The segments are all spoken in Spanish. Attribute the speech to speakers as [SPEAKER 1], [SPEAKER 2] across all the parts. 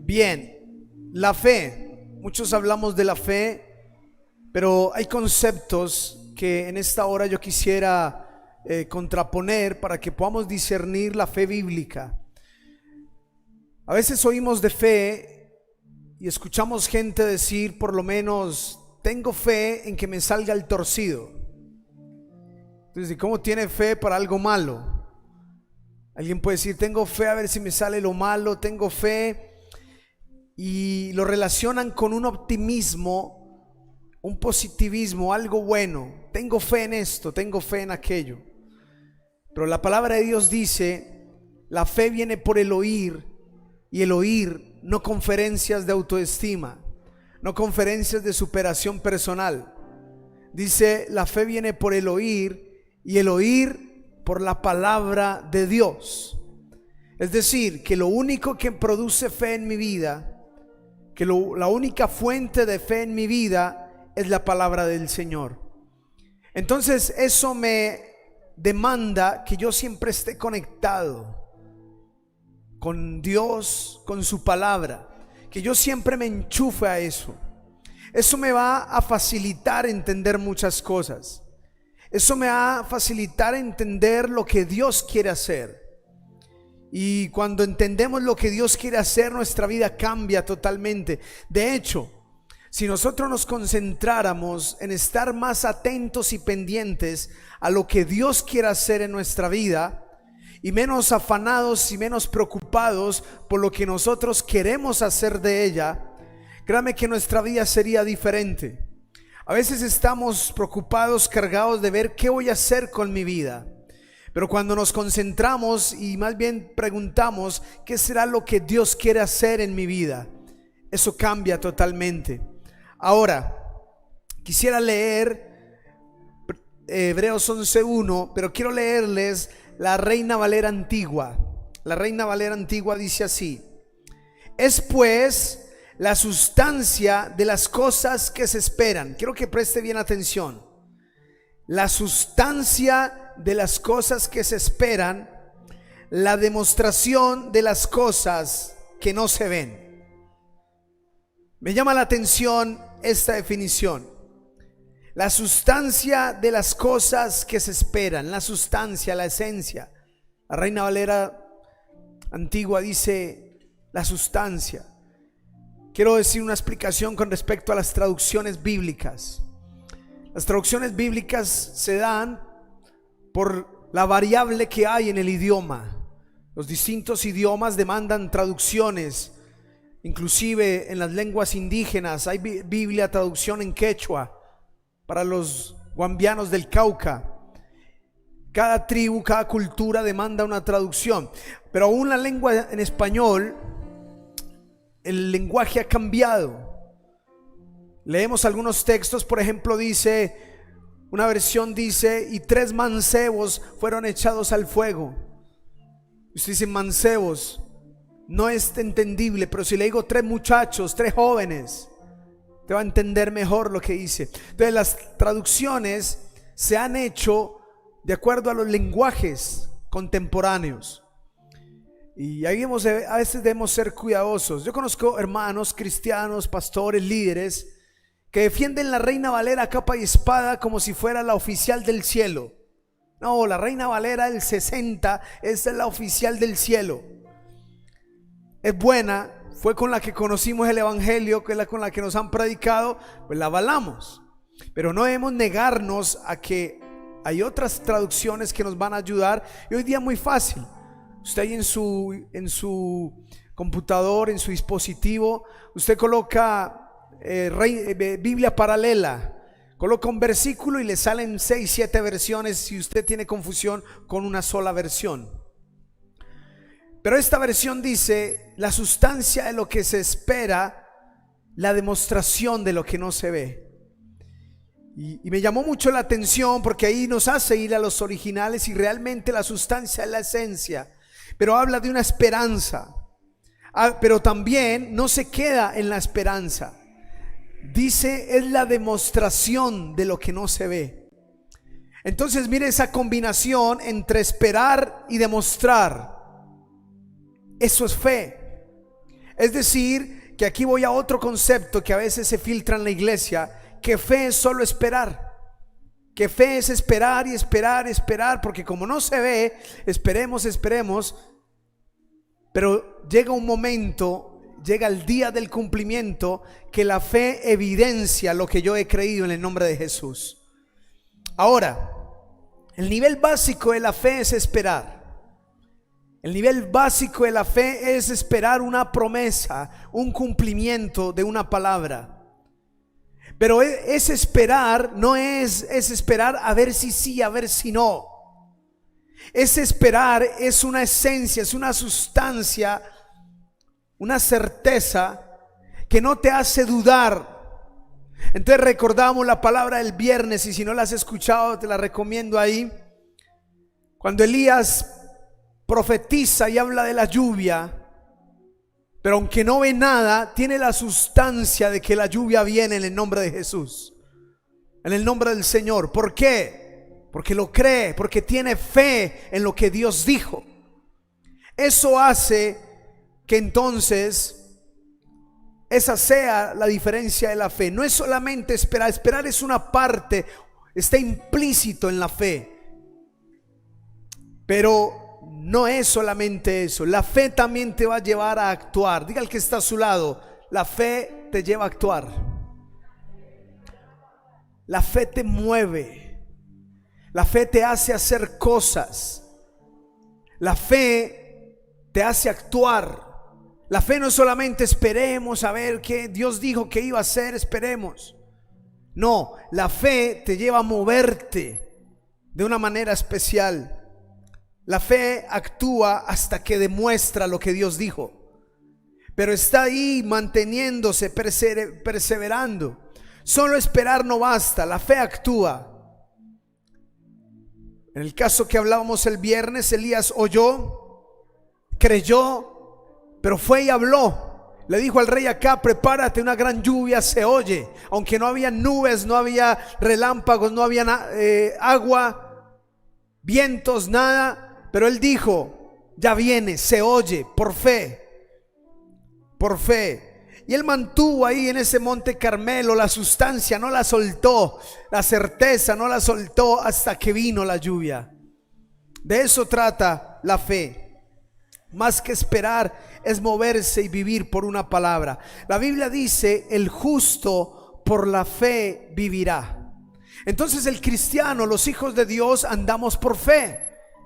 [SPEAKER 1] Bien, la fe. Muchos hablamos de la fe, pero hay conceptos que en esta hora yo quisiera contraponer para que podamos discernir la fe bíblica. A veces oímos de fe y escuchamos gente decir, por lo menos, tengo fe en que me salga el torcido. Entonces, ¿cómo tiene fe para algo malo? Alguien puede decir, tengo fe a ver si me sale lo malo, tengo fe, y lo relacionan con un optimismo, un positivismo, algo bueno. Tengo fe en esto, tengo fe en aquello. Pero la palabra de Dios dice, la fe viene por el oír, y el oír, no conferencias de autoestima, no conferencias de superación personal. Dice, la fe viene por el oír, y el oír por la palabra de Dios. Es decir, que lo único que produce fe en mi vida, la única fuente de fe en mi vida es la palabra del Señor. Entonces eso me demanda que yo siempre esté conectado con Dios, con su palabra, que yo siempre me enchufe a eso. Eso me va a facilitar entender muchas cosas. Eso me va a facilitar entender lo que Dios quiere hacer. Y cuando entendemos lo que Dios quiere hacer, nuestra vida cambia totalmente. De hecho, si nosotros nos concentráramos en estar más atentos y pendientes a lo que Dios quiere hacer en nuestra vida, y menos afanados y menos preocupados por lo que nosotros queremos hacer de ella, créame que nuestra vida sería diferente. A veces estamos preocupados, cargados de ver qué voy a hacer con mi vida. Pero cuando nos concentramos y más bien preguntamos qué será lo que Dios quiere hacer en mi vida, eso cambia totalmente. Ahora, quisiera leer Hebreos 11:1, pero quiero leerles la Reina Valera Antigua. La Reina Valera Antigua dice así: es pues la sustancia de las cosas que se esperan. Quiero que preste bien atención. La sustancia de las cosas que se esperan, la demostración de las cosas que no se ven. Me llama la atención esta definición. La sustancia de las cosas que se esperan, la sustancia, la esencia. La Reina Valera Antigua dice la sustancia. Quiero decir una explicación con respecto a las traducciones bíblicas. Las traducciones bíblicas se dan por la variable que hay en el idioma. Los distintos idiomas demandan traducciones. Inclusive en las lenguas indígenas hay Biblia, traducción en quechua para los guambianos del Cauca. Cada tribu, cada cultura demanda una traducción. Pero aún la lengua en español, el lenguaje ha cambiado. Leemos algunos textos, por ejemplo dice, una versión dice, y 3 mancebos fueron echados al fuego. Usted dice mancebos, no es entendible, pero si le digo 3 muchachos, 3 jóvenes, te va a entender mejor lo que dice. Entonces las traducciones se han hecho de acuerdo a los lenguajes contemporáneos. Y ahí a veces debemos ser cuidadosos. Yo conozco hermanos cristianos, pastores, líderes que defienden la Reina Valera a capa y espada como si fuera la oficial del cielo. No, la Reina Valera del 60 es la oficial del cielo. Es buena, fue con la que conocimos el evangelio, que es la con la que nos han predicado, pues la avalamos. Pero no debemos negarnos a que hay otras traducciones que nos van a ayudar. Y hoy día es muy fácil. Usted ahí en su computador, en su dispositivo, usted coloca Biblia paralela, coloca un versículo y le salen 6, 7 versiones si usted tiene confusión con una sola versión. Pero esta versión dice la sustancia de lo que se espera, la demostración de lo que no se ve. Y me llamó mucho la atención porque ahí nos hace ir a los originales y realmente la sustancia es la esencia. Pero habla de una esperanza. Pero también no se queda en la esperanza. Dice, es la demostración de lo que no se ve. Entonces mire esa combinación entre esperar y demostrar. Eso es fe. Es decir, que aquí voy a otro concepto que a veces se filtra en la iglesia, que fe es solo esperar. Que fe es esperar y esperar y esperar, porque como no se ve, esperemos, pero llega un momento, llega el día del cumplimiento, que la fe evidencia lo que yo he creído en el nombre de Jesús. Ahora, el nivel básico de la fe es esperar. El nivel básico de la fe es esperar una promesa, un cumplimiento de una palabra. Pero ese esperar no es esperar a ver si sí, a ver si no. Ese esperar es una esencia, es una sustancia, una certeza que no te hace dudar. Entonces recordamos la palabra del viernes, y si no la has escuchado te la recomiendo ahí. Cuando Elías profetiza y habla de la lluvia, pero aunque no ve nada, tiene la sustancia de que la lluvia viene en el nombre de Jesús, en el nombre del Señor. ¿Por qué? Porque lo cree, porque tiene fe en lo que Dios dijo. Eso hace que entonces esa sea la diferencia de la fe. No es solamente esperar, esperar es una parte, está implícito en la fe, pero no es solamente eso. La fe también te va a llevar a actuar. Diga al que está a su lado: la fe te lleva a actuar. La fe te mueve. La fe te hace hacer cosas. La fe te hace actuar. La fe no es solamente esperemos a ver qué Dios dijo que iba a hacer, esperemos. No, la fe te lleva a moverte de una manera especial. La fe actúa hasta que demuestra lo que Dios dijo, pero está ahí manteniéndose, perseverando. Solo esperar no basta, la fe actúa. En el caso que hablábamos el viernes, Elías oyó, creyó, pero fue y habló. Le dijo al rey Acab: prepárate, una gran lluvia se oye. Aunque no había nubes, no había relámpagos, no había agua, vientos, nada. Pero él dijo: ya viene, se oye, por fe. Por fe. Y él mantuvo ahí en ese monte Carmelo la sustancia, no la soltó. La certeza no la soltó hasta que vino la lluvia. De eso trata la fe. Más que esperar, es moverse y vivir por una palabra. La Biblia dice: el justo por la fe vivirá. Entonces el cristiano, los hijos de Dios, andamos por fe.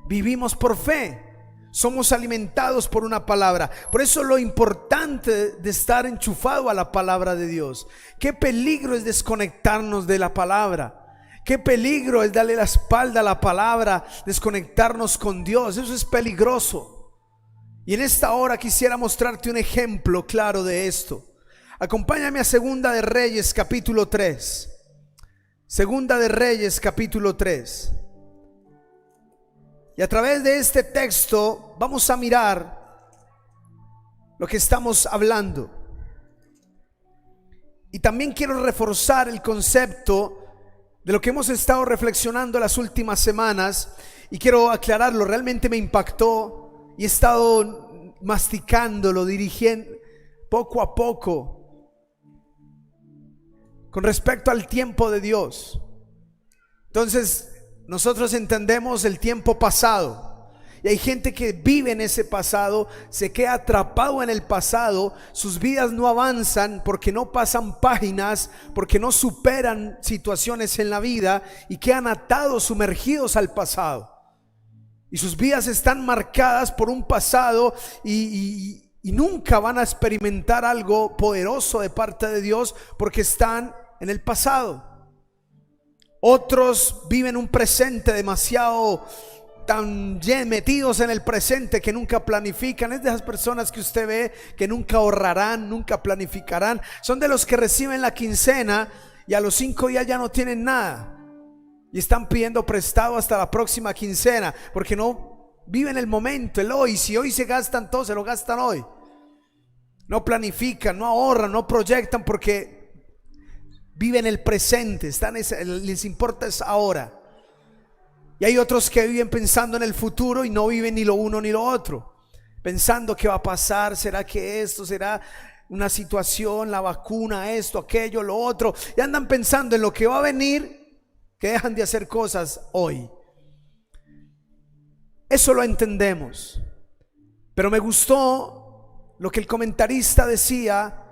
[SPEAKER 1] Vivimos por fe, somos alimentados por una palabra. Por eso lo importante de estar enchufado a la palabra de Dios. Qué peligro es desconectarnos de la palabra. Qué peligro es darle la espalda a la palabra, desconectarnos con Dios. Eso es peligroso. Y en esta hora quisiera mostrarte un ejemplo claro de esto. Acompáñame a Segunda de Reyes capítulo 3. Segunda de Reyes capítulo 3. Y a través de este texto vamos a mirar lo que estamos hablando. Y también quiero reforzar el concepto de lo que hemos estado reflexionando las últimas semanas. Y quiero aclararlo, realmente me impactó y he estado masticándolo, dirigiendo poco a poco con respecto al tiempo de Dios. Entonces, nosotros entendemos el tiempo pasado, y hay gente que vive en ese pasado, se queda atrapado en el pasado, sus vidas no avanzan porque no pasan páginas, porque no superan situaciones en la vida y quedan atados, sumergidos al pasado. Y sus vidas están marcadas por un pasado y nunca van a experimentar algo poderoso de parte de Dios porque están en el pasado. Otros viven un presente demasiado tan metidos en el presente que nunca planifican. Es de esas personas que usted ve que nunca ahorrarán, nunca planificarán. Son de los que reciben la quincena y a los 5 días ya no tienen nada y están pidiendo prestado hasta la próxima quincena porque no viven el momento, el hoy. Si hoy se gastan todo, se lo gastan hoy. No planifican, no ahorran, no proyectan porque viven el presente, les importa es ahora. Y hay otros que viven pensando en el futuro y no viven ni lo uno ni lo otro. pensando qué va a pasar, será que esto será una situación, la vacuna, esto, aquello, lo otro, y andan pensando en lo que va a venir, que dejan de hacer cosas hoy. Eso lo entendemos, pero me gustó lo que el comentarista decía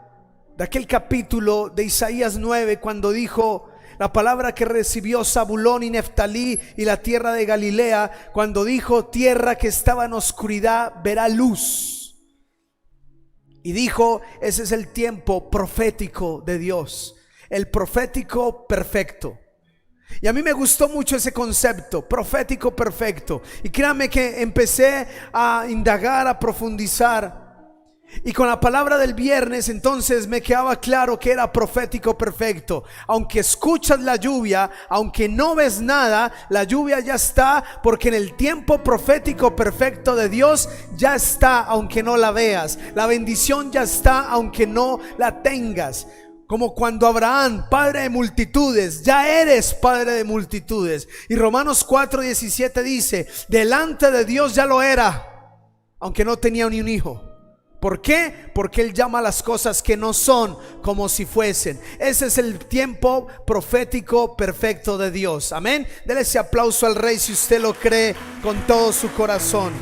[SPEAKER 1] de aquel capítulo de Isaías 9, cuando dijo la palabra que recibió Zabulón y Neftalí y la tierra de Galilea, cuando dijo: tierra que estaba en oscuridad verá luz. Y dijo: ese es el tiempo profético de Dios, el profético perfecto. Y a mí me gustó mucho ese concepto, profético perfecto. Y créanme que empecé a indagar, a profundizar. Y con la palabra del viernes entonces me quedaba claro que era profético perfecto. Aunque escuchas la lluvia, aunque no ves nada, la lluvia ya está, porque en el tiempo profético perfecto de Dios ya está, aunque no la veas. La bendición ya está, aunque no la tengas. Como cuando Abraham, padre de multitudes, ya eres padre de multitudes. Y Romanos 4:17 dice: delante de Dios ya lo era, aunque no tenía ni un hijo. ¿Por qué? Porque Él llama las cosas que no son como si fuesen. Ese es el tiempo profético perfecto de Dios. Amén. Dele ese aplauso al Rey si usted lo cree con todo su corazón.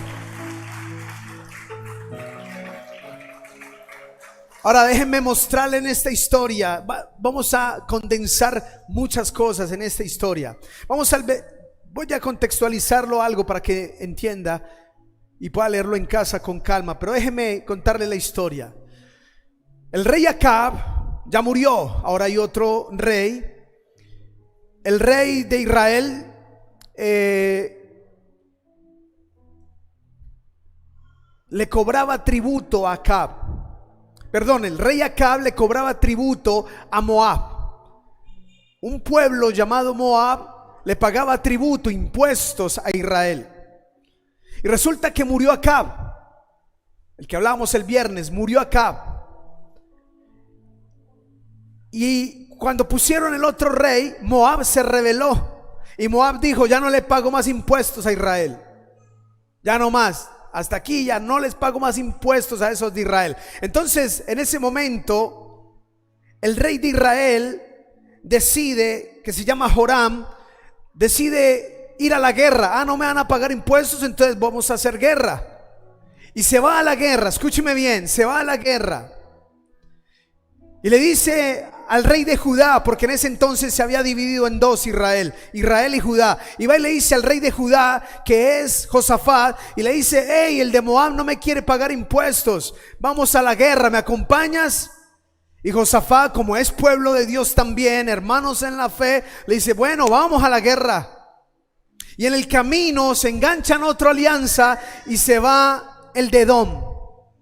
[SPEAKER 1] Ahora déjenme mostrarle en esta historia. Vamos a condensar muchas cosas en esta historia. Voy a contextualizarlo algo para que entienda y pueda leerlo en casa con calma, pero déjeme contarle la historia. El rey Acab ya murió, ahora hay otro rey. El rey de Israel le cobraba tributo a Acab. Perdón, el rey Acab le cobraba tributo a Moab. Un pueblo llamado Moab le pagaba tributo, impuestos a Israel. Y resulta que murió Acab, el que hablábamos el viernes, murió Acab. Y cuando pusieron el otro rey, Moab se rebeló. Y Moab dijo: ya no le pago más impuestos a Israel. Ya no más. Hasta aquí ya no les pago más impuestos a esos de Israel. Entonces, en ese momento, el rey de Israel decide, que se llama Joram, decide ir a la guerra. No me van a pagar impuestos, entonces vamos a hacer guerra. Y se va a la guerra, escúcheme bien, se va a la guerra. Y le dice al rey de Judá, porque en ese entonces se había dividido en dos Israel y Judá. Y va y le dice al rey de Judá, que es Josafat, y le dice: hey, el de Moab no me quiere pagar impuestos, vamos a la guerra, ¿me acompañas? Y Josafat, como es pueblo de Dios también, hermanos en la fe, le dice: bueno, vamos a la guerra. Y en el camino se enganchan otra alianza y se va el de Edom.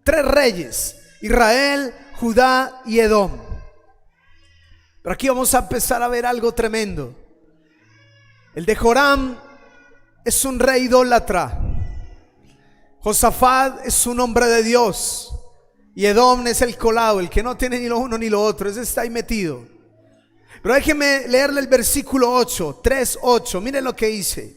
[SPEAKER 1] 3 reyes: Israel, Judá y Edom. Pero aquí vamos a empezar a ver algo tremendo. El de Joram es un rey idólatra. Josafat es un hombre de Dios. Y Edom es el colado, el que no tiene ni lo uno ni lo otro. Ese está ahí metido. Pero déjeme leerle el versículo 8, 3:8. Miren lo que dice.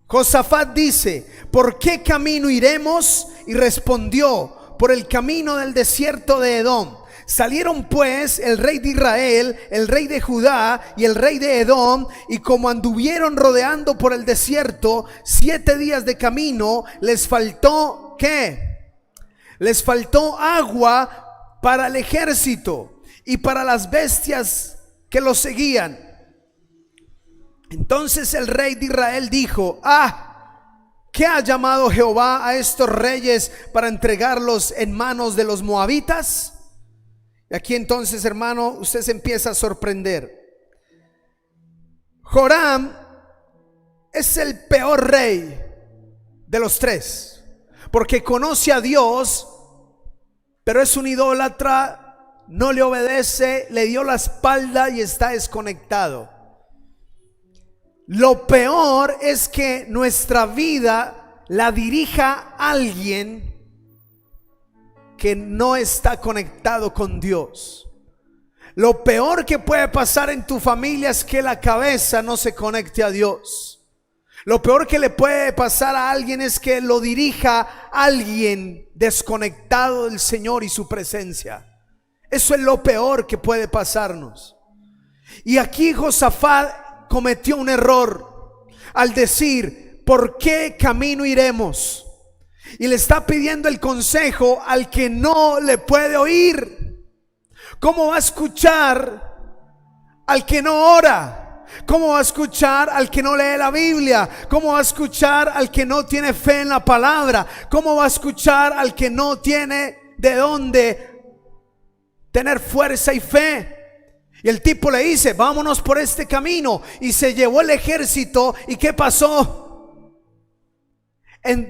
[SPEAKER 1] Josafat dice: ¿por qué camino iremos? Y respondió: por el camino del desierto de Edom. Salieron pues el rey de Israel, el rey de Judá y el rey de Edom, y como anduvieron rodeando por el desierto 7 días de camino, les faltó ¿qué? Les faltó agua para el ejército y para las bestias que los seguían. Entonces el rey de Israel dijo: ¿qué ha llamado Jehová a estos reyes para entregarlos en manos de los moabitas? Y aquí entonces, hermano, usted se empieza a sorprender. Joram es el peor rey de los 3, porque conoce a Dios, pero es un idólatra, no le obedece, le dio la espalda y está desconectado. Lo peor es que nuestra vida la dirija alguien que no está conectado con Dios. Lo peor que puede pasar en tu familia es que la cabeza no se conecte a Dios. Lo peor que le puede pasar a alguien es que lo dirija alguien desconectado del Señor y su presencia. Eso es lo peor que puede pasarnos. Y aquí Josafat cometió un error al decir: ¿por qué camino iremos? Y le está pidiendo el consejo al que no le puede oír. ¿Cómo va a escuchar al que no ora? ¿Cómo va a escuchar al que no lee la Biblia? ¿Cómo va a escuchar al que no tiene fe en la palabra? ¿Cómo va a escuchar al que no tiene de dónde tener fuerza y fe? Y el tipo le dice: vámonos por este camino. Y se llevó el ejército. ¿Y qué pasó?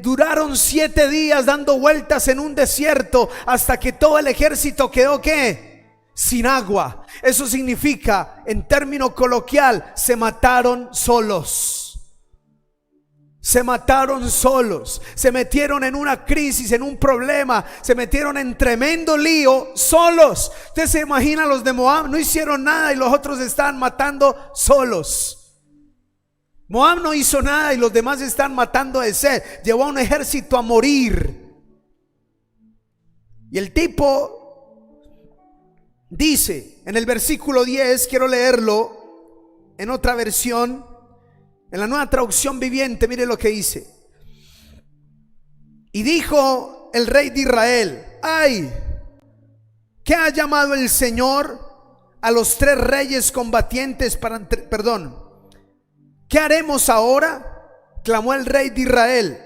[SPEAKER 1] Duraron 7 días dando vueltas en un desierto hasta que todo el ejército quedó ¿qué? Sin agua. Eso significa, en término coloquial, se mataron solos. Se mataron solos. Se metieron en una crisis, en un problema. Se metieron en tremendo lío solos. Usted se imagina, los de Moab no hicieron nada y los otros estaban matando solos. Moab no hizo nada y los demás están matando de sed. Llevó a un ejército a morir. Y el tipo dice en el versículo 10, quiero leerlo en otra versión, en la Nueva Traducción Viviente. Mire lo que dice: y dijo el rey de Israel: ay, ¿qué ha llamado el Señor a los 3 reyes combatientes para, ¿qué haremos ahora? Clamó el rey de Israel: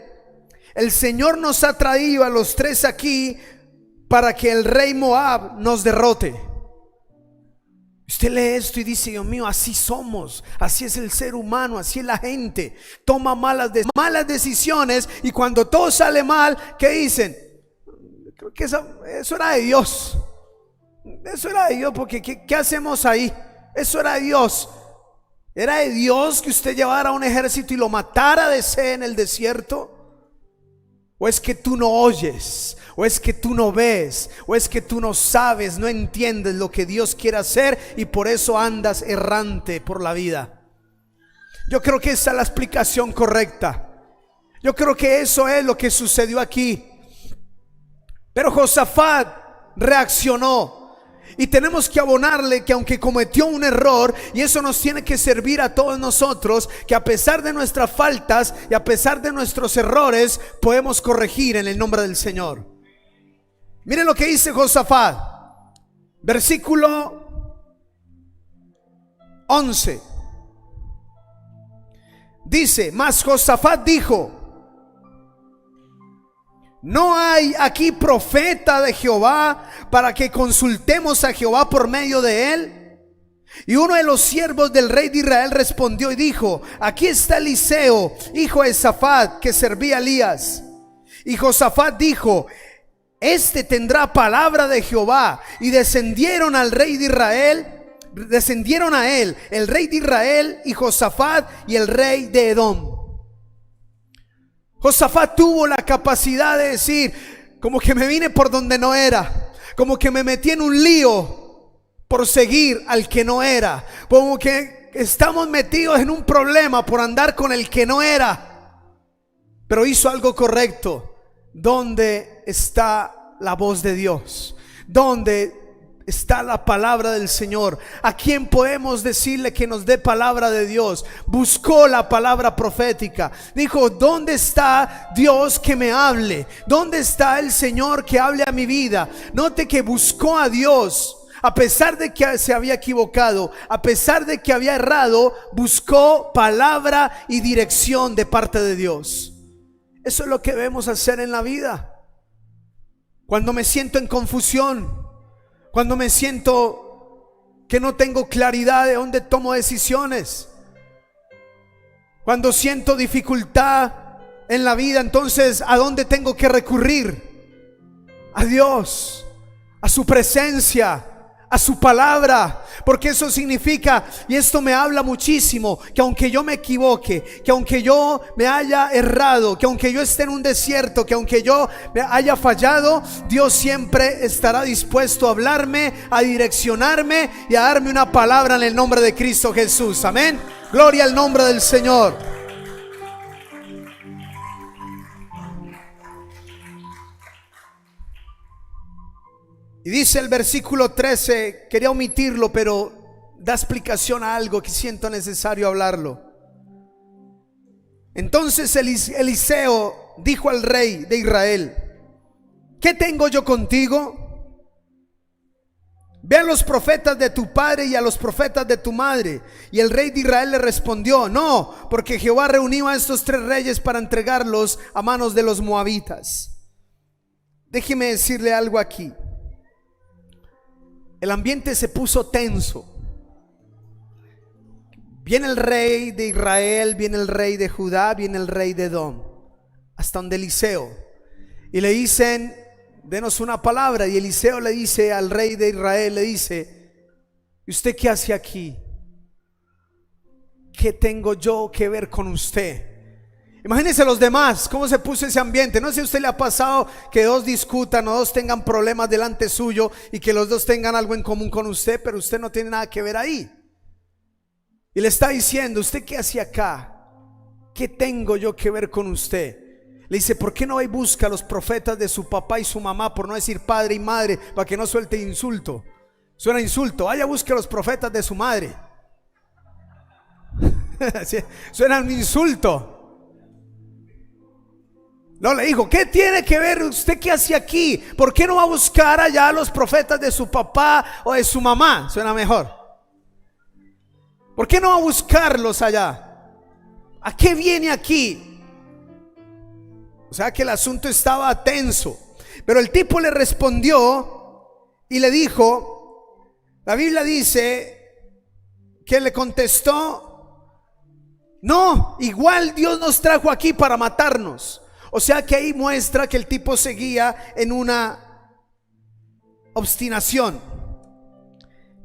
[SPEAKER 1] el Señor nos ha traído a los 3 aquí para que el rey Moab nos derrote. Usted lee esto y dice: Dios mío, así somos, así es el ser humano, así es la gente. Toma malas decisiones, y cuando todo sale mal, ¿qué dicen? Creo que eso era de Dios. Eso era de Dios, porque ¿qué hacemos ahí? Eso era de Dios. ¿Era de Dios que usted llevara un ejército y lo matara de sed en el desierto? ¿O es que tú no oyes? ¿O es que tú no ves? ¿O es que tú no sabes, no entiendes lo que Dios quiere hacer y por eso andas errante por la vida? Yo creo que esa es la explicación correcta. Yo creo que eso es lo que sucedió aquí. Pero Josafat reaccionó. Y tenemos que abonarle que aunque cometió un error, y eso nos tiene que servir a todos nosotros, que a pesar de nuestras faltas y a pesar de nuestros errores, podemos corregir en el nombre del Señor. Miren lo que dice Josafat, versículo 11. Dice: mas Josafat dijo: ¿no hay aquí profeta de Jehová para que consultemos a Jehová por medio de él? Y uno de los siervos del rey de Israel respondió y dijo: aquí está Eliseo, hijo de Safat, que servía a Elías. Y Josafat dijo: este tendrá palabra de Jehová. Y descendieron al rey de Israel, descendieron a él el rey de Israel y Josafat y el rey de Edom. Josafat tuvo la capacidad de decir: como que me vine por donde no era, como que me metí en un lío por seguir al que no era, como que estamos metidos en un problema por andar con el que no era. Pero hizo algo correcto. ¿Dónde está la voz de Dios? ¿Dónde está la palabra del Señor? ¿A quién podemos decirle que nos dé palabra de Dios? Buscó la palabra profética. Dijo: ¿dónde está Dios que me hable? ¿Dónde está el Señor que hable a mi vida? Note que buscó a Dios. A pesar de que se había equivocado, a pesar de que había errado, buscó palabra y dirección de parte de Dios. Eso es lo que debemos hacer en la vida. Cuando me siento en confusión, cuando me siento que no tengo claridad de dónde tomo decisiones, cuando siento dificultad en la vida, entonces ¿a dónde tengo que recurrir? A Dios, a su presencia, a su palabra, porque eso significa, y esto me habla muchísimo, que aunque yo me equivoque, que aunque yo me haya errado, que aunque yo esté en un desierto, que aunque yo me haya fallado, Dios siempre estará dispuesto a hablarme, a direccionarme y a darme una palabra en el nombre de Cristo Jesús. Amén. Gloria al nombre del Señor. Y dice el versículo 13, quería omitirlo, pero da explicación a algo que siento necesario hablarlo. Entonces Eliseo dijo al rey de Israel: ¿qué tengo yo contigo? Ve a los profetas de tu padre y a los profetas de tu madre. Y el rey de Israel le respondió: no, porque Jehová reunió a estos 3 reyes para entregarlos a manos de los moabitas. Déjeme decirle algo aquí. El ambiente se puso tenso. Viene el rey de Israel, viene el rey de Judá, viene el rey de Edom, hasta donde Eliseo, y le dicen: denos una palabra. Y Eliseo le dice al rey de Israel, le dice: ¿y usted qué hace aquí? ¿Qué tengo yo que ver con usted? Imagínense los demás, cómo se puso ese ambiente. No sé si a usted le ha pasado que 2 discutan o 2 tengan problemas delante suyo y que los 2 tengan algo en común con usted, pero usted no tiene nada que ver ahí. Y le está diciendo: ¿usted qué hace acá? ¿Qué tengo yo que ver con usted? Le dice: ¿por qué no va y busca a los profetas de su papá y su mamá? Por no decir padre y madre, para que no suelte insulto. Suena insulto. Vaya, busque a los profetas de su madre. Suena un insulto. No, le dijo: ¿qué tiene que ver usted? ¿Qué hace aquí? ¿Por qué no va a buscar allá a los profetas de su papá o de su mamá? Suena mejor. ¿Por qué no va a buscarlos allá? ¿A qué viene aquí? O sea que el asunto estaba tenso. Pero el tipo le respondió y le dijo, la Biblia dice que le contestó: no, igual Dios nos trajo aquí para matarnos. O sea que ahí muestra que el tipo seguía en una obstinación,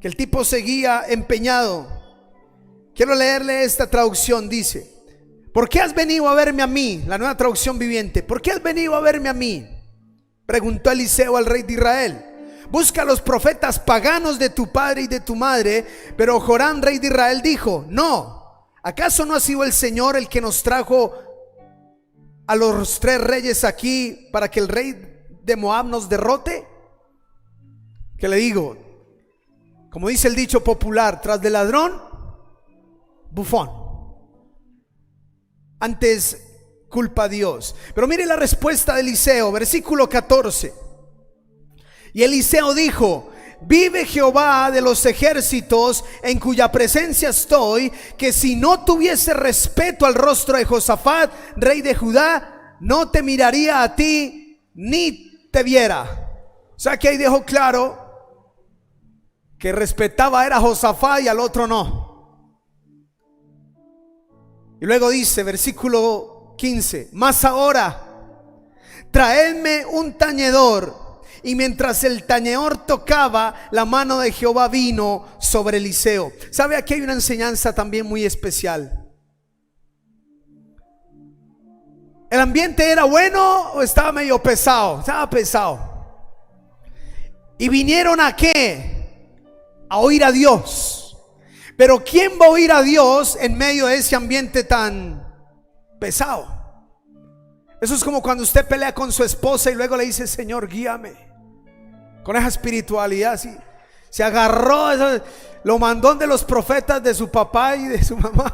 [SPEAKER 1] que el tipo seguía empeñado. Quiero leerle esta traducción. Dice: ¿por qué has venido a verme a mí? La Nueva Traducción Viviente. ¿Por qué has venido a verme a mí?, preguntó Eliseo al rey de Israel. Busca a los profetas paganos de tu padre y de tu madre. Pero Joram, rey de Israel, dijo: no, ¿acaso no ha sido el Señor el que nos trajo a los 3 reyes aquí para que el rey de Moab nos derrote? ¿Qué le digo? Como dice el dicho popular: tras del ladrón, bufón. Antes culpa a Dios. Pero mire la respuesta de Eliseo, versículo 14. Y Eliseo dijo: vive Jehová de los ejércitos, en cuya presencia estoy, que si no tuviese respeto al rostro de Josafat, rey de Judá, no te miraría a ti ni te viera. O sea que ahí dejó claro que respetaba era a Josafat y al otro no. Y luego dice, versículo 15: mas ahora traedme un tañedor. Y mientras el tañedor tocaba, la mano de Jehová vino sobre Eliseo. ¿Sabe? Aquí hay una enseñanza también muy especial. ¿El ambiente era bueno o estaba medio pesado? Estaba pesado. ¿Y vinieron a qué? A oír a Dios. Pero ¿quién va a oír a Dios en medio de ese ambiente tan pesado? Eso es como cuando usted pelea con su esposa y luego le dice: Señor, guíame. Con esa espiritualidad así. Se agarró lo mandón de los profetas de su papá y de su mamá.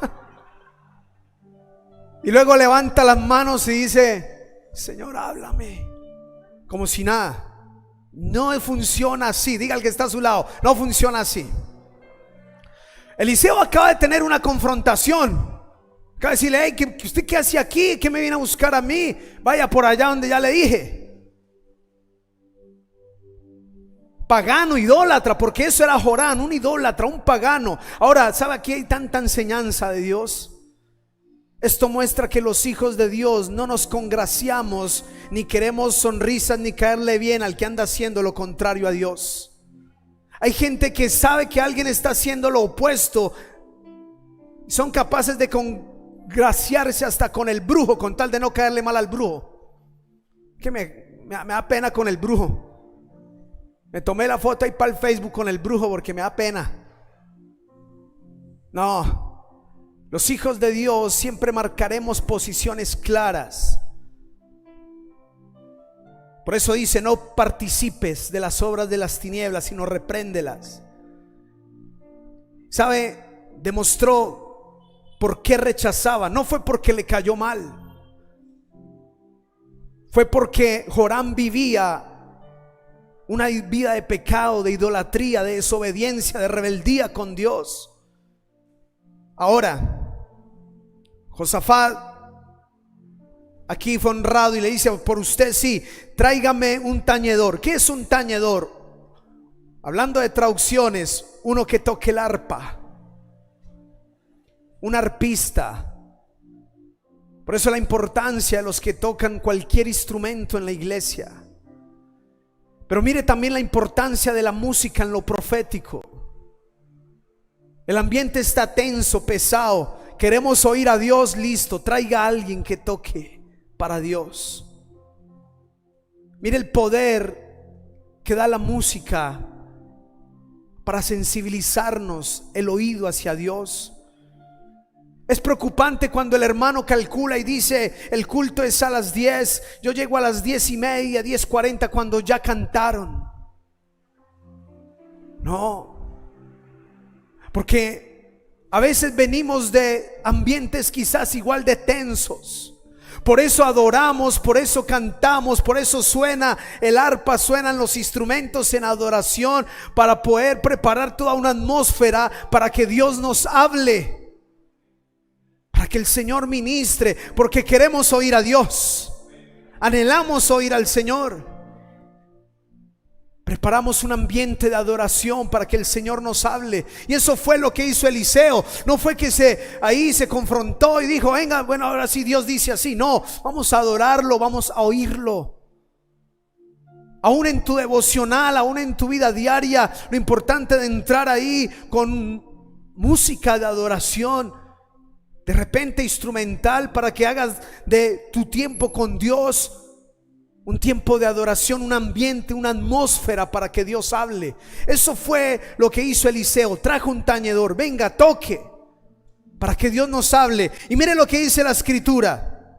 [SPEAKER 1] Y luego levanta las manos y dice: Señor, háblame. Como si nada. No funciona así. Diga al que está a su lado: no funciona así. Eliseo acaba de tener una confrontación. Acaba de decirle: hey, ¿usted qué hace aquí? ¿Qué me viene a buscar a mí? Vaya por allá donde ya le dije. Pagano, idólatra, porque eso era Joram, un idólatra, un pagano. Ahora, ¿sabe? Aquí hay tanta enseñanza de Dios. Esto muestra que los hijos de Dios no nos congraciamos, ni queremos sonrisas, ni caerle bien al que anda haciendo lo contrario a Dios. Hay gente que sabe que alguien está haciendo lo opuesto, son capaces de congraciarse hasta con el brujo con tal de no caerle mal al brujo. Que me da pena con el brujo. Me tomé la foto ahí para el Facebook con el brujo porque me da pena. No, los hijos de Dios siempre marcaremos posiciones claras. Por eso dice: no participes de las obras de las tinieblas, sino repréndelas. ¿Sabe? Demostró por qué rechazaba. No fue porque le cayó mal, fue porque Joram vivía una vida de pecado, de idolatría, de desobediencia, de rebeldía con Dios. Ahora, Josafat aquí fue honrado y le dice: por usted sí, tráigame un tañedor. ¿Qué es un tañedor? Hablando de traducciones, uno que toque el arpa, un arpista. Por eso la importancia de los que tocan cualquier instrumento en la iglesia. Pero mire también la importancia de la música en lo profético. El ambiente está tenso, pesado. Queremos oír a Dios, listo, traiga a alguien que toque para Dios. Mire el poder que da la música para sensibilizarnos el oído hacia Dios. Es preocupante cuando el hermano calcula y dice: el culto es a las 10, yo llego a las 10:30, 10:40, cuando ya cantaron. No, porque a veces venimos de ambientes quizás igual de tensos. Por eso adoramos, por eso cantamos, por eso suena el arpa, suenan los instrumentos en adoración, para poder preparar toda una atmósfera para que Dios nos hable, para que el Señor ministre, porque queremos oír a Dios, anhelamos oír al Señor. Preparamos un ambiente de adoración para que el Señor nos hable. Y eso fue lo que hizo Eliseo. No fue que ahí se confrontó y dijo: venga, bueno, ahora sí Dios dice así. No, vamos a adorarlo, vamos a oírlo. Aún en tu devocional, aún en tu vida diaria, lo importante de entrar ahí con música de adoración, de repente instrumental, para que hagas de tu tiempo con Dios un tiempo de adoración, un ambiente, una atmósfera para que Dios hable. Eso fue lo que hizo Eliseo. Trajo un tañedor: venga, toque, para que Dios nos hable. Y mire lo que dice la escritura,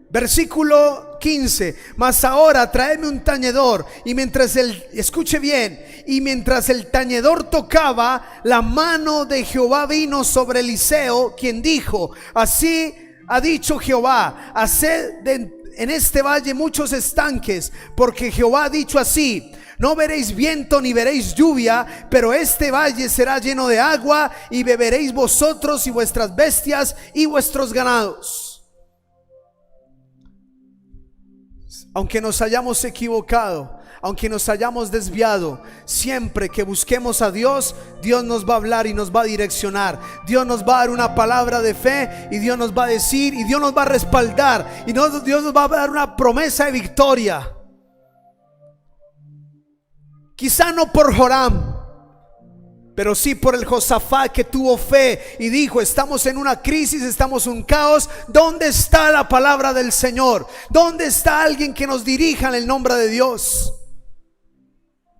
[SPEAKER 1] versículo 15: mas ahora traedme un tañedor. Y mientras escuche bien, y mientras el tañedor tocaba, la mano de Jehová vino sobre Eliseo, quien dijo: así ha dicho Jehová, haced en este valle muchos estanques, porque Jehová ha dicho así: no veréis viento ni veréis lluvia, pero este valle será lleno de agua, y beberéis vosotros y vuestras bestias y vuestros ganados. Aunque nos hayamos equivocado, aunque nos hayamos desviado, siempre que busquemos a Dios, Dios nos va a hablar y nos va a direccionar. Dios nos va a dar una palabra de fe, y Dios nos va a decir, y Dios nos va a respaldar, y Dios nos va a dar una promesa de victoria. Quizá no por Joram, pero sí por el Josafat, que tuvo fe y dijo: estamos en una crisis, estamos en un caos. ¿Dónde está la palabra del Señor? ¿Dónde está alguien que nos dirija en el nombre de Dios?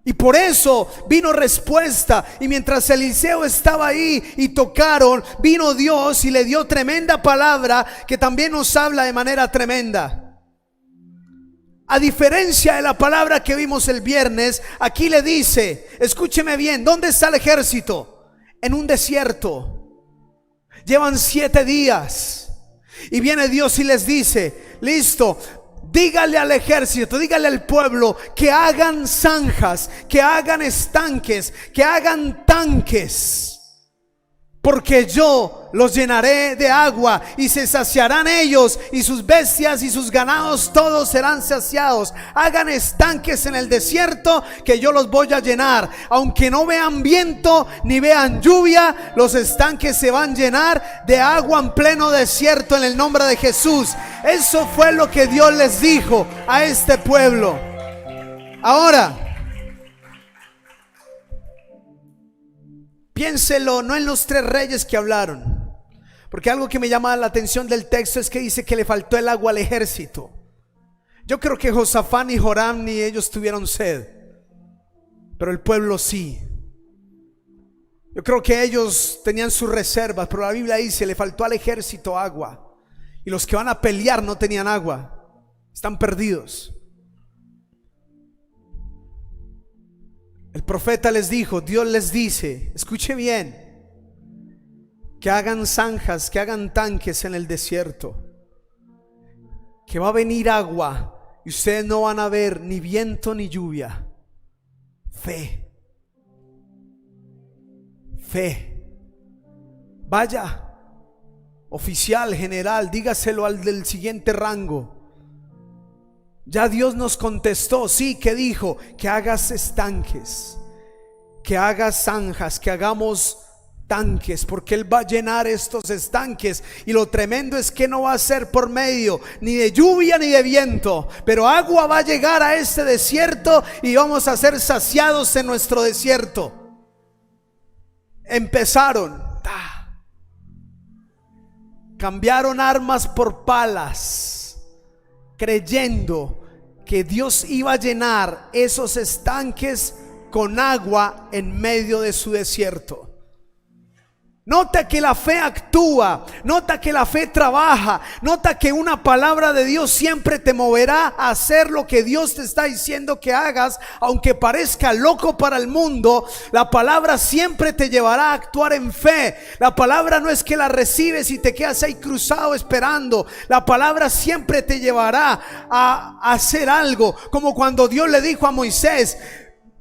[SPEAKER 1] Y por eso vino respuesta. Y mientras Eliseo estaba ahí y tocaron, vino Dios y le dio tremenda palabra, que también nos habla de manera tremenda. A diferencia de la palabra que vimos el viernes, aquí le dice: escúcheme bien, ¿dónde está el ejército? En un desierto. Llevan 7 días. Y viene Dios y les dice: listo, dígale al ejército, dígale al pueblo que hagan zanjas, que hagan estanques, que hagan tanques, porque yo los llenaré de agua, y se saciarán ellos y sus bestias y sus ganados, todos serán saciados. Hagan estanques en el desierto, que yo los voy a llenar. Aunque no vean viento ni vean lluvia, los estanques se van a llenar de agua en pleno desierto, en el nombre de Jesús. Eso fue lo que Dios les dijo a este pueblo. Ahora, piénselo, no en los 3 reyes que hablaron, porque algo que me llama la atención del texto es que dice que le faltó el agua al ejército. Yo creo que Josafat ni Joram ni ellos tuvieron sed, pero el pueblo sí. Yo creo que ellos tenían sus reservas, pero la Biblia dice: le faltó al ejército agua. Y los que van a pelear no tenían agua, están perdidos. El profeta les dijo, Dios les dice, escuche bien, que hagan zanjas, que hagan tanques en el desierto, que va a venir agua y ustedes no van a ver ni viento ni lluvia. Fe, fe. Vaya, oficial, general, dígaselo al del siguiente rango. Ya Dios nos contestó, sí, que dijo, que hagas estanques, que hagas zanjas, que hagamos tanques, porque Él va a llenar estos estanques. Y lo tremendo es que no va a ser por medio ni de lluvia ni de viento, pero agua va a llegar a este desierto y vamos a ser saciados en nuestro desierto. Empezaron, cambiaron armas por palas, creyendo que Dios iba a llenar esos estanques con agua en medio de su desierto. Nota que la fe actúa, nota que la fe trabaja, nota que una palabra de Dios siempre te moverá a hacer lo que Dios te está diciendo que hagas. Aunque parezca loco para el mundo, la palabra siempre te llevará a actuar en fe. La palabra no es que la recibes y te quedas ahí cruzado esperando. La palabra siempre te llevará a hacer algo, como cuando Dios le dijo a Moisés: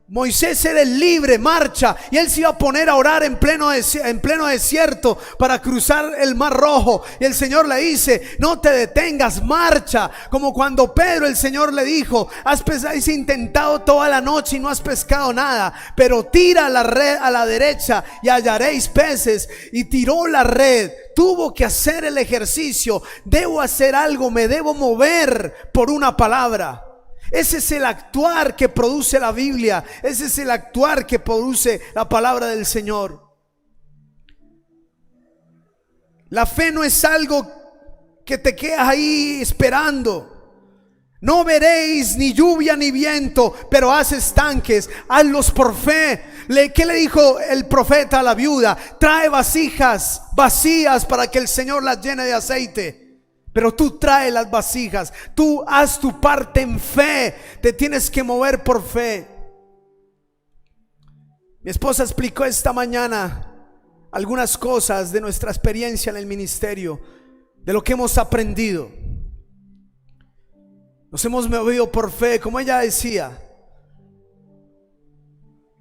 [SPEAKER 1] Moisés, eres libre, marcha. Y él se iba a poner a orar en pleno desierto para cruzar el mar rojo. Y el Señor le dice: no te detengas, marcha. Como cuando Pedro, el Señor le dijo: has intentado toda la noche y no has pescado nada, pero tira la red a la derecha y hallaréis peces. Y tiró la red. Tuvo que hacer el ejercicio. Debo hacer algo, me debo mover por una palabra. Ese es el actuar que produce la Biblia. Ese es el actuar que produce la palabra del Señor. La fe no es algo que te quedas ahí esperando. No veréis ni lluvia ni viento, pero haz estanques, hazlos por fe. ¿Qué le dijo el profeta a la viuda? Trae vasijas vacías para que el Señor las llene de aceite. Pero tú trae las vasijas, tú haz tu parte en fe, te tienes que mover por fe. Mi esposa explicó esta mañana algunas cosas de nuestra experiencia en el ministerio, de lo que hemos aprendido. Nos hemos movido por fe, como ella decía.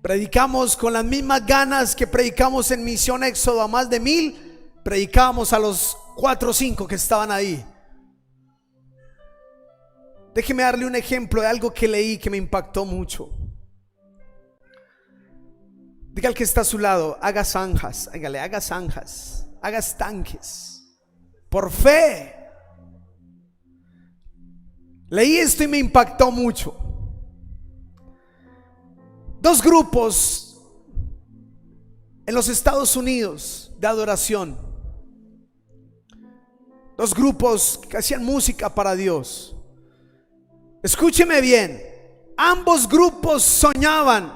[SPEAKER 1] Predicamos con las mismas ganas que predicamos en Misión Éxodo a más de 1000. Predicábamos a los 4 o 5 que estaban ahí. Déjeme darle un ejemplo de algo que leí que me impactó mucho. Diga al que está a su lado: haga zanjas, hágale, haga zanjas, haga estanques por fe. Leí esto y me impactó mucho. 2 grupos en los Estados Unidos de adoración. 2 grupos que hacían música para Dios. Escúcheme bien, ambos grupos soñaban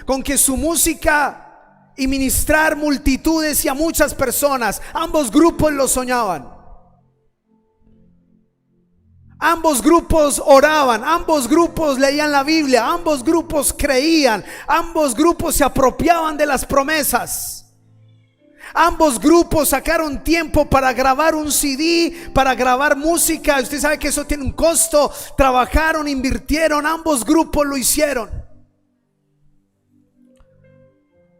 [SPEAKER 1] con que su música y ministrar multitudes y a muchas personas. Ambos grupos lo soñaban. Ambos grupos oraban, ambos grupos leían la Biblia, ambos grupos creían, ambos grupos se apropiaban de las promesas. Ambos grupos sacaron tiempo para grabar un CD, para grabar música. Usted sabe que eso tiene un costo. Trabajaron, invirtieron, ambos grupos lo hicieron.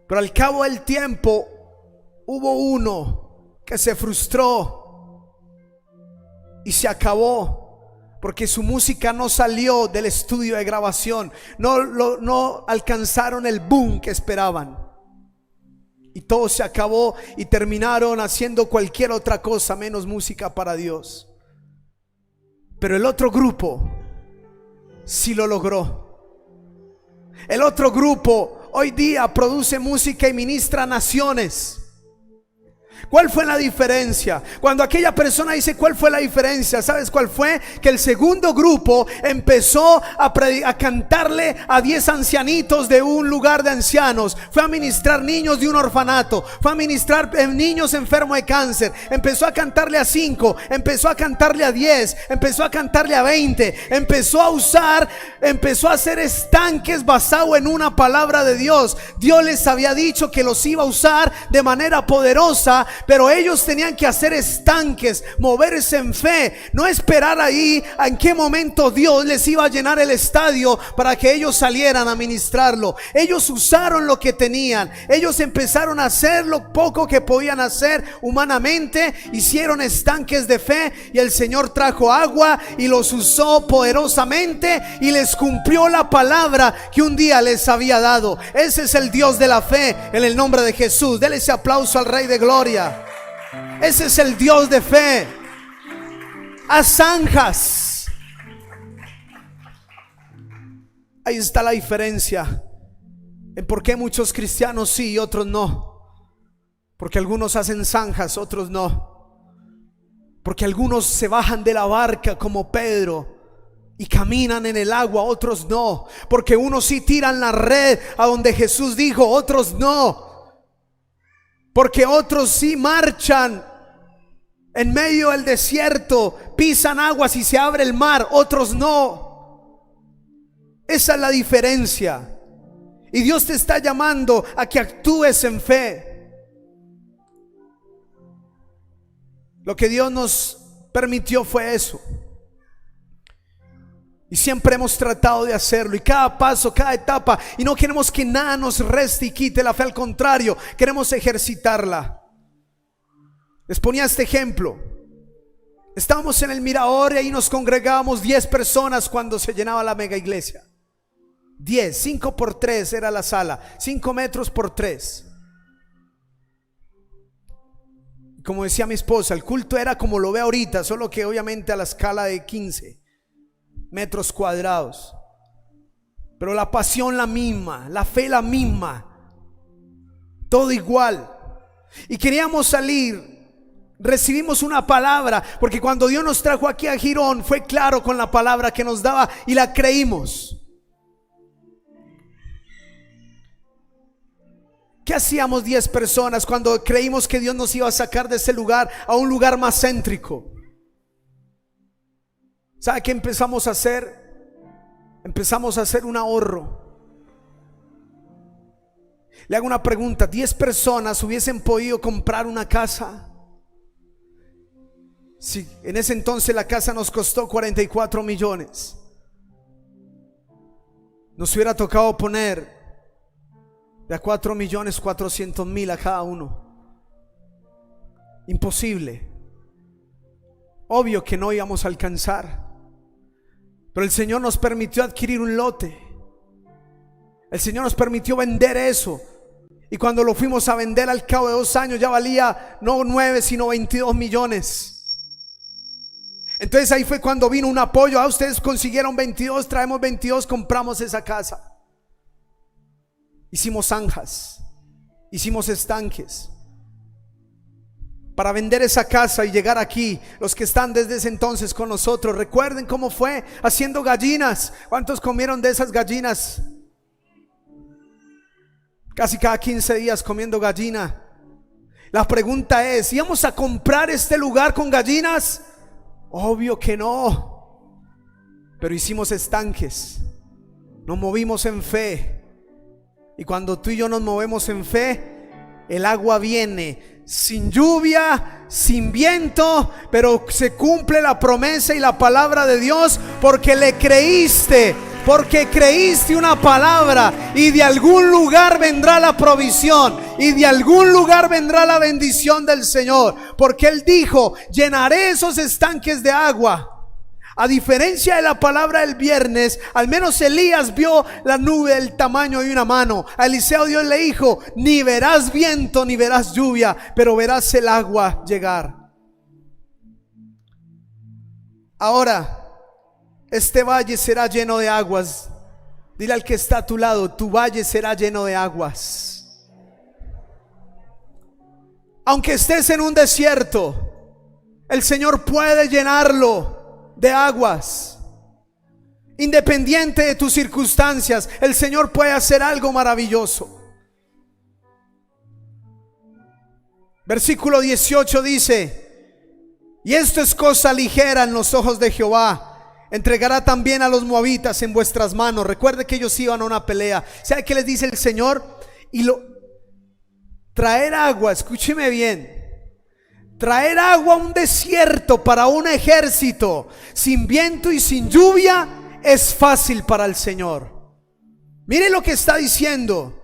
[SPEAKER 1] Pero al cabo del tiempo hubo uno que se frustró y se acabó, porque su música no salió del estudio de grabación. No alcanzaron el boom que esperaban. Y todo se acabó y terminaron haciendo cualquier otra cosa menos música para Dios. Pero el otro grupo sí lo logró. El otro grupo hoy día produce música y ministra a naciones. ¿Cuál fue la diferencia? Cuando aquella persona dice ¿cuál fue la diferencia? ¿Sabes cuál fue? Que el segundo grupo empezó a cantarle a 10 ancianitos de un lugar de ancianos. Fue a ministrar niños de un orfanato. Fue a ministrar niños enfermos de cáncer. Empezó a cantarle a 5. Empezó a cantarle a 10. Empezó a cantarle a 20. Empezó a hacer estanques basado en una palabra de Dios. Dios les había dicho que los iba a usar de manera poderosa, pero ellos tenían que hacer estanques, moverse en fe, no esperar ahí en qué momento Dios les iba a llenar el estadio para que ellos salieran a ministrarlo. Ellos usaron lo que tenían, ellos empezaron a hacer lo poco que podían hacer humanamente, hicieron estanques de fe y el Señor trajo agua y los usó poderosamente y les cumplió la palabra que un día les había dado. Ese es el Dios de la fe, en el nombre de Jesús. Dele ese aplauso al Rey de Gloria. Ese es el Dios de fe. A zanjas. Ahí está la diferencia en por qué muchos cristianos sí y otros no. Porque algunos hacen zanjas, otros no. Porque algunos se bajan de la barca como Pedro y caminan en el agua, otros no. Porque unos sí tiran la red a donde Jesús dijo, otros no. Porque otros sí marchan en medio del desierto, pisan aguas y se abre el mar, otros no. Esa es la diferencia. Y Dios te está llamando a que actúes en fe. Lo que Dios nos permitió fue eso. Y siempre hemos tratado de hacerlo, y cada paso, cada etapa, y no queremos que nada nos reste y quite la fe, al contrario, queremos ejercitarla. Les ponía este ejemplo. Estábamos en el Mirador y ahí nos congregábamos 10 personas cuando se llenaba la mega iglesia. 10, 5 por 3 era la sala, 5 metros por 3. Como decía mi esposa, el culto era como lo ve ahorita, solo que obviamente a la escala de 15 metros cuadrados, pero la pasión la misma, la fe la misma, todo igual. Y queríamos salir, recibimos una palabra, porque cuando Dios nos trajo aquí a Girón fue claro con la palabra que nos daba y la creímos. ¿Qué hacíamos 10 personas cuando creímos que Dios nos iba a sacar de ese lugar a un lugar más céntrico? ¿Sabe qué empezamos a hacer? Empezamos a hacer un ahorro. Le hago una pregunta: 10 personas hubiesen podido comprar una casa. Si en ese entonces la casa nos costó 44 millones, nos hubiera tocado poner de a 4.400.000 a cada uno. Imposible. Obvio que no íbamos a alcanzar. Pero el Señor nos permitió adquirir un lote. El Señor nos permitió vender eso. Y cuando lo fuimos a vender al cabo de 2 años ya valía no 9 sino 22 millones. Entonces ahí fue cuando vino un apoyo. Ustedes consiguieron 22, traemos 22, compramos esa casa. Hicimos zanjas, hicimos estanques para vender esa casa y llegar aquí. Los que están desde ese entonces con nosotros, recuerden cómo fue haciendo gallinas. ¿Cuántos comieron de esas gallinas? Casi cada 15 días comiendo gallina. La pregunta es: ¿íbamos a comprar este lugar con gallinas? Obvio que no. Pero hicimos estanques, nos movimos en fe. Y cuando tú y yo nos movemos en fe, el agua viene sin lluvia, sin viento, pero se cumple la promesa y la palabra de Dios porque le creíste. Porque creíste una palabra, y de algún lugar vendrá la provisión, y de algún lugar vendrá la bendición del Señor. Porque Él dijo: llenaré esos estanques de agua. A diferencia de la palabra del viernes, al menos Elías vio la nube del tamaño de una mano. A Eliseo Dios le dijo: ni verás viento ni verás lluvia, pero verás el agua llegar. Ahora este valle será lleno de aguas. Dile al que está a tu lado: tu valle será lleno de aguas. Aunque estés en un desierto, el Señor puede llenarlo de aguas. Independiente de tus circunstancias, el Señor puede hacer algo maravilloso. Versículo 18 dice: y esto es cosa ligera en los ojos de Jehová. Entregará también a los moabitas en vuestras manos. Recuerde que ellos iban a una pelea. ¿Sabe qué les dice el Señor? Traer agua, escúcheme bien. Traer agua a un desierto para un ejército sin viento y sin lluvia es fácil para el Señor. Mire lo que está diciendo.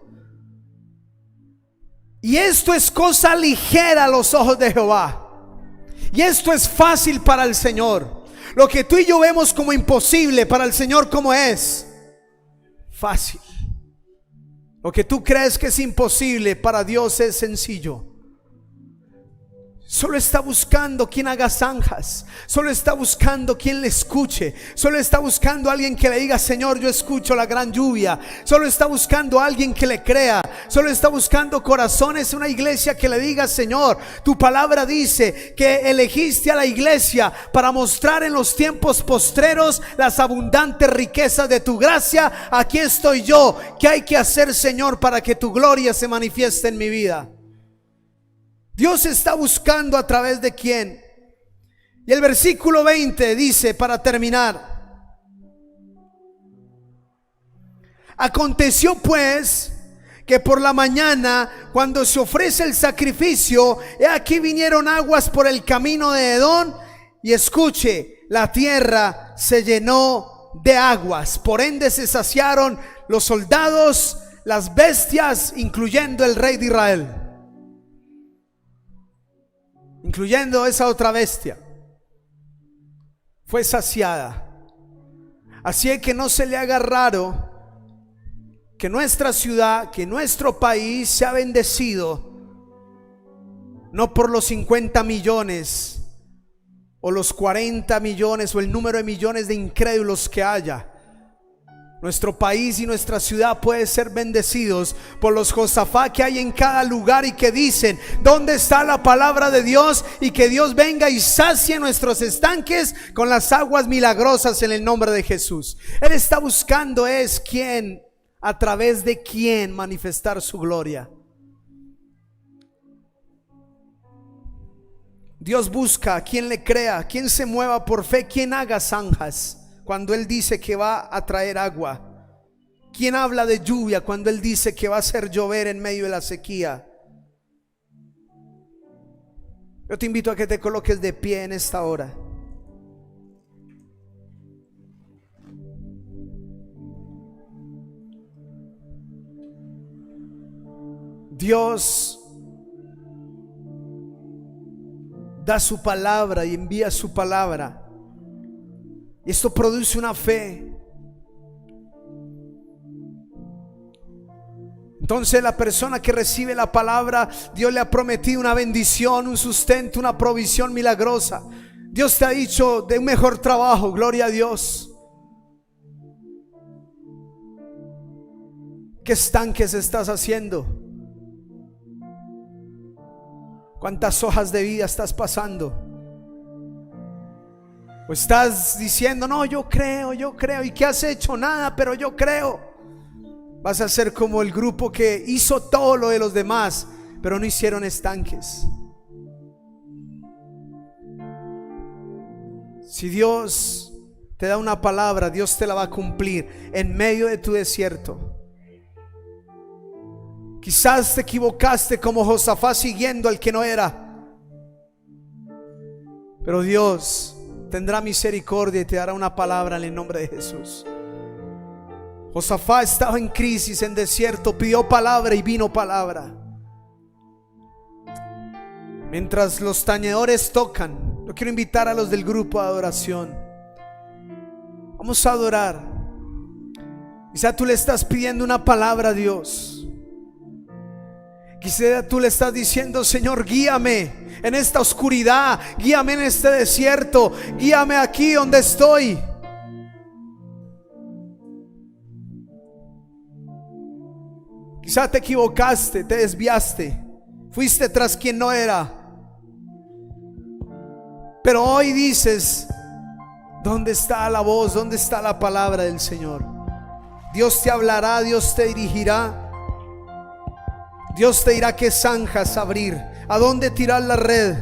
[SPEAKER 1] Y esto es cosa ligera a los ojos de Jehová. Y esto es fácil para el Señor. Lo que tú y yo vemos como imposible, para el Señor, ¿cómo es? Fácil. Lo que tú crees que es imposible, para Dios es sencillo. Solo está buscando quien haga zanjas. Solo está buscando quien le escuche. Solo está buscando a alguien que le diga: Señor, yo escucho la gran lluvia. Solo está buscando a alguien que le crea. Solo está buscando corazones, una iglesia que le diga: Señor, tu palabra dice que elegiste a la iglesia para mostrar en los tiempos postreros las abundantes riquezas de tu gracia. Aquí estoy yo. ¿Qué hay que hacer, Señor, para que tu gloria se manifieste en mi vida? Dios está buscando a través de quién. Y el versículo 20 dice, para terminar: aconteció pues que por la mañana, cuando se ofrece el sacrificio, he aquí vinieron aguas por el camino de Edom, y escuche, la tierra se llenó de aguas. Por ende se saciaron los soldados, las bestias, incluyendo el rey de Israel, incluyendo esa otra bestia, fue saciada. Así es que no se le haga raro que nuestra ciudad, que nuestro país sea bendecido, no por los 50 millones o los 40 millones o el número de millones de incrédulos que haya. Nuestro país y nuestra ciudad puede ser bendecidos por los Josafat que hay en cada lugar y que dicen: ¿dónde está la palabra de Dios? Y que Dios venga y sacie nuestros estanques con las aguas milagrosas en el nombre de Jesús. Él está buscando es quién, a través de quién manifestar su gloria. Dios busca a quien le crea, quien se mueva por fe, quien haga zanjas cuando Él dice que va a traer agua. ¿Quién habla de lluvia cuando Él dice que va a hacer llover en medio de la sequía? Yo te invito a que te coloques de pie en esta hora. Dios da su palabra y envía su palabra. Y esto produce una fe. Entonces la persona que recibe la palabra, Dios le ha prometido una bendición, un sustento, una provisión milagrosa. Dios te ha dicho de un mejor trabajo, gloria a Dios. ¿Qué estanques estás haciendo? ¿Cuántas hojas de vida estás pasando? ¿O estás diciendo: no, yo creo, ¿y qué has hecho? Nada, pero yo creo? Vas a ser como el grupo que hizo todo lo de los demás, pero no hicieron estanques. Si Dios te da una palabra, Dios te la va a cumplir en medio de tu desierto. Quizás te equivocaste como Josafat siguiendo al que no era, pero Dios tendrá misericordia y te dará una palabra en el nombre de Jesús. Josafat estaba en crisis, en desierto, pidió palabra y vino palabra. Mientras los tañedores tocan, yo quiero invitar a los del grupo de adoración. Vamos a adorar. Quizá tú le estás pidiendo una palabra a Dios. Quizá tú le estás diciendo: Señor, guíame en esta oscuridad, guíame en este desierto, guíame aquí donde estoy. Quizá te equivocaste, te desviaste, fuiste tras quien no era. Pero hoy dices: ¿dónde está la voz? ¿Dónde está la palabra del Señor? Dios te hablará, Dios te dirigirá. Dios te dirá qué zanjas abrir, a dónde tirar la red.